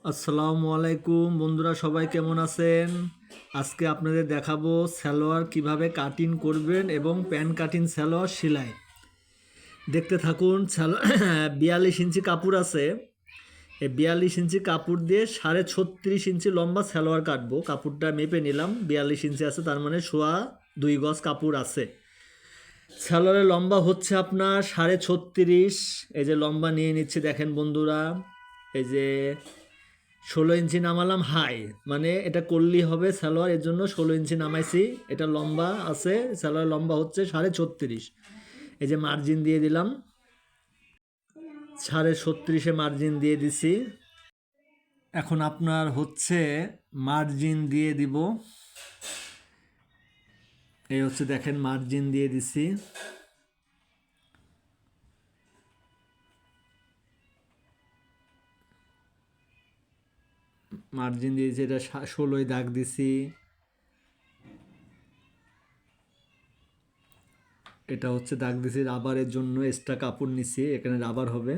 আসসালামু আলাইকুম বন্ধুরা, সবাই কেমন আছেন? আজকে আপনাদের দেখাবো সালোয়ার কিভাবে কাটিং করবেন এবং প্যান্ট কাটিং সালোয়ার সেলাই। দেখতে থাকুন। 42 ইঞ্চি কাপড় আছে। এই 42 ইঞ্চি কাপড় দিয়ে 36.5 ইঞ্চি লম্বা সালোয়ার কাটবো। কাপড়টা মেপে নিলাম, 42 ইঞ্চি আছে, তার মানে সোয়া 2 গজ কাপড় আছে। সালোয়ারের লম্বা হচ্ছে আপনার 36.5। এই যে লম্বা নিয়ে নিচ্ছি, দেখেন বন্ধুরা। এই যে 16 ইঞ্চি নামালাম হাই, মানে এটা করলেই হবে সালোয়ার, এর জন্য 16 ইঞ্চি নামাইছি। এটা লম্বা আছে, সালোয়ার লম্বা হচ্ছে 36.5। এই যে মার্জিন দিয়ে দিলাম, 36.5 মার্জিন দিয়ে দিছি। এখন আপনার হচ্ছে মার্জিন দিয়ে দিব। এই হচ্ছে দেখেন মার্জিন দিয়ে দিছি। মার্জিন দিয়েছি, এটা 16 দাগ দিছি। এটা হচ্ছে দাগ দিছি রাবারের জন্য, এক্সট্রা কাপড় নিছি, এখানে রাবার হবে।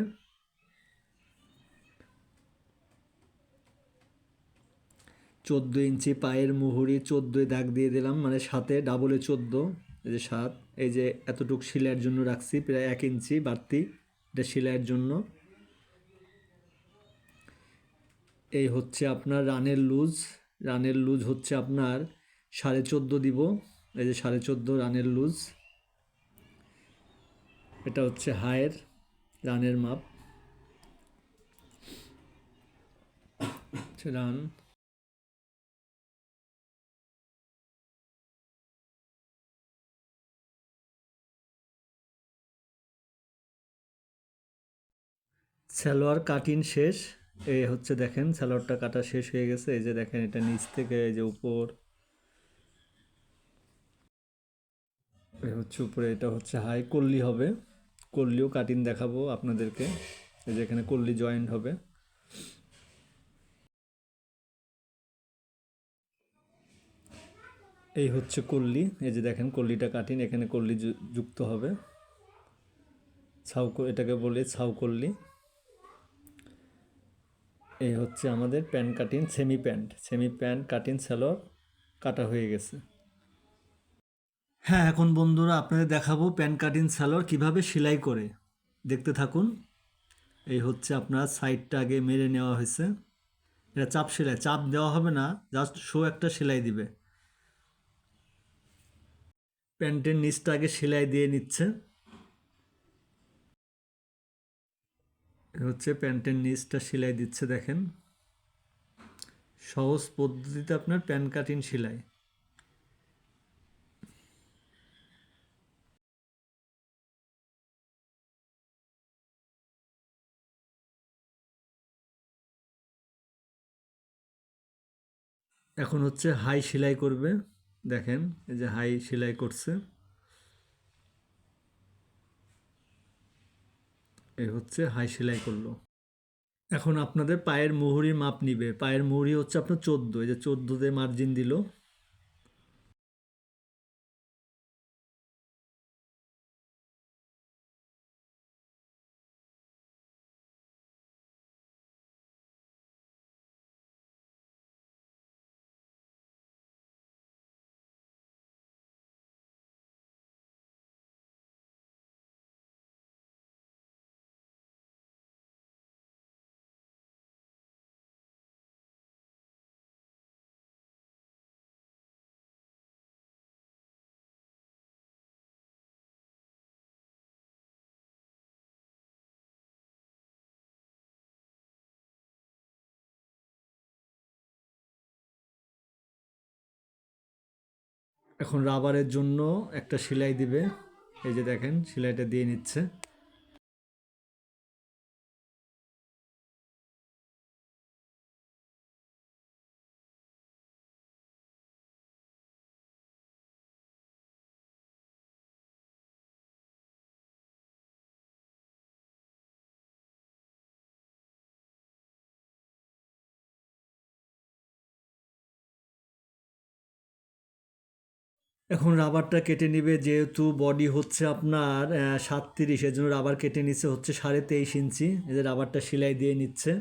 14 ইঞ্চি পায়ের মুহুরি 14 দাগ দিয়ে দিলাম, মানে 7-এ ডাবলে 14। এই যে 7, এই যে এতটুকু সেলাইয়ের জন্য রাখছি, প্রায় 1 ইঞ্চি বাড়তি, এটা সেলাইয়ের জন্য। এই হচ্ছে আপনার রানের লুজ হচ্ছে আপনার 14.5 দিব। এই যে 14.5 রানের লুজ। এটা হচ্ছে হায়ের রানের মাপ, রান। সালোয়ার কাটিং শেষ। এই হচ্ছে দেখেন সালোয়ারটা কাটা শেষ হয়ে গেছে। এই যে দেখেন, এটা নিচ থেকে এই যে উপর, এই হচ্ছে উপরে, এটা হচ্ছে হাই কল্লি হবে। কল্লিও কাটিং দেখাবো আপনাদেরকে। এই যে এখানে কল্লি জয়েন্ট হবে। এই হচ্ছে কল্লি, এই যে দেখেন কল্লিটা কাটিং, এখানে কল্লি যুক্ত হবে। এটাকে বলে ছাউ কল্লি। এই হচ্ছে আমাদের pant cutting, semi pant cutting salwar কাটা হয়ে গেছে। হ্যাঁ, এখন বন্ধুরা আপনাদের দেখাবো প্যান্ট কাটিং সালোয়ার কিভাবে সেলাই করে। দেখতে থাকুন। এই হচ্ছে আপনার সাইডটা আগে মেরে নেওয়া হয়েছে। এটা চাপ সেলাই, চাপ দেওয়া হবে না, জাস্ট একটা সেলাই দিবে। প্যান্টের নিচটা আগে সেলাই দিয়ে নিচ্ছে। হচ্ছে প্যান্টের নিচটা সেলাই দিচ্ছে, দেখেন। সহজ পদ্ধতিতে আপনার প্যান্ট কাটিং সেলাই। এখন হচ্ছে হাই সেলাই করবে। দেখেন, এই যে হাই সেলাই করছে। এই হচ্ছে হাই সেলাই করলো। এখন আপনাদের পায়ের মুহুরির মাপ নিবে। পায়ের মুহুরি হচ্ছে আপনার 14, এই যে 14-তে মার্জিন দিল। এখন রাবারের জন্য একটা সেলাই দিবে। এই যে দেখেন সেলাইটা দিয়ে নিচ্ছে। এখন রাবারটা কেটে নিবে, যেহেতু বডি হচ্ছে আপনার 37, এর জন্য রাবার কেটে নিচ্ছে হচ্ছে 23.5 ইঞ্চি। এই যে রাবারটা সেলাই দিয়ে নিচ্ছে।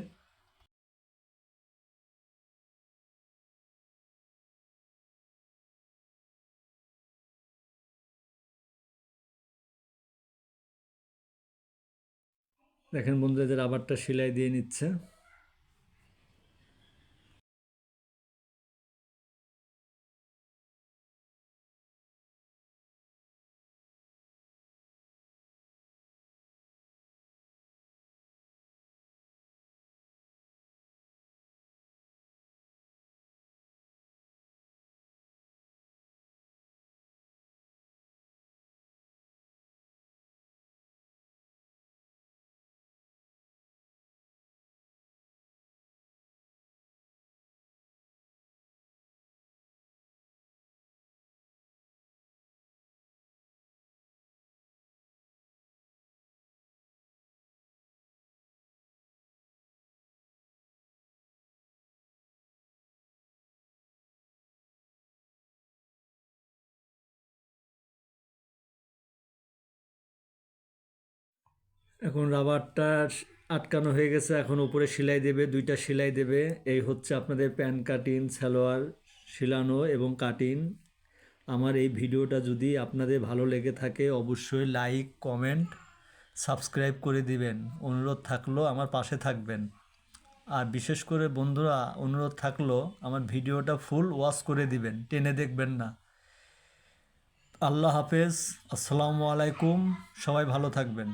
দেখেন বন্ধুরা, যে রাবারটা সেলাই দিয়ে নিচ্ছে। এখন রাবারটা আটকানো হয়ে গেছে, এখন উপরে সেলাই দেবে, দুইটা সেলাই দেবে। এই হচ্ছে আপনাদের প্যান কাটিং সালোয়ার সিলানো এবং কাটিং। আমার এই ভিডিওটা যদি আপনাদের ভালো লেগে থাকে অবশ্যই লাইক, কমেন্ট, সাবস্ক্রাইব করে দিবেন। অনুরোধ থাকলো আমার পাশে থাকবেন। আর বিশেষ করে বন্ধুরা, অনুরোধ থাকলো আমার ভিডিওটা ফুল ওয়াচ করে দিবেন, টেনে দেখবেন না। আল্লাহ হাফেজ, আসসালামু আলাইকুম, সবাই ভালো থাকবেন।